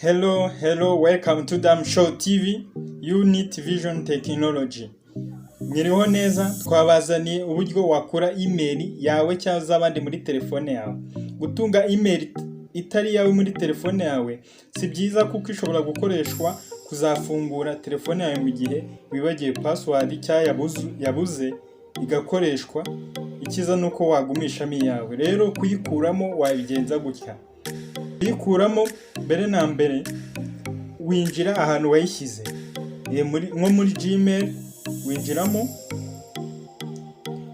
Hello, welcome to Dam Show TV, Unit Vision Technology. Mwiriho neza, twabazaniye uburyo wakura email yawe cyangwa z'abandi muri telefone yawe. Gutunga email itari yawe muri telefone yawe si byiza kuko ishobora gukoreshwa kuzafungura telefone yawe mu gihe wibagiye password cyangwa yabuze igakoreshwa. Ikiza nuko wagumishamo yawe. Rero kuyikuramo wabigenza gutya. Kuyikuramo mbere na mbere winjira ahantu wayishyize. Nko muri Gmail winjiramo,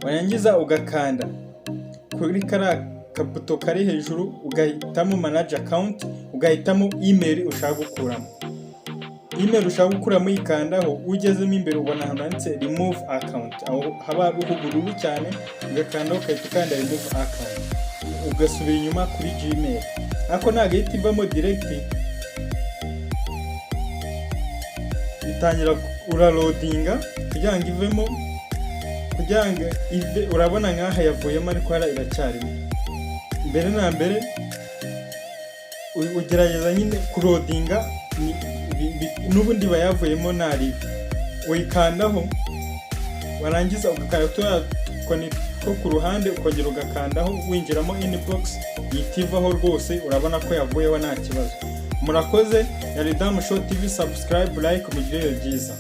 warangiza ugakanda kuri kabuto kari hejuru, ugahitamo manage account, ugahitamo email ushaka gukuramo. Email ushaka gukuramo yikandaho, ugezemo imbere ubona handitse remove account, aho haba ubururu cyane, ugakandaho ukahita remove account, ugasubira inyuma kuri Gmail. Ako nagahita ivamo direct, itangira uraloadinga kugira ngo ivemo, kugira ngo urabona nkaha yavuyemo ariko hara iracyarimo. Mbere na mbere ugerageza nyine kuloadinga, n'ubundi bayavuyemo nari uyikandaho, warangiza ugakanda ko ku ruhande, ukongera ugakandaho, winjiramo inbox yitivaho rwose, urabona ko yavuyeho nta kibazo. Murakoze, yari Dam Show TV, subscribe, like, mugire byiza.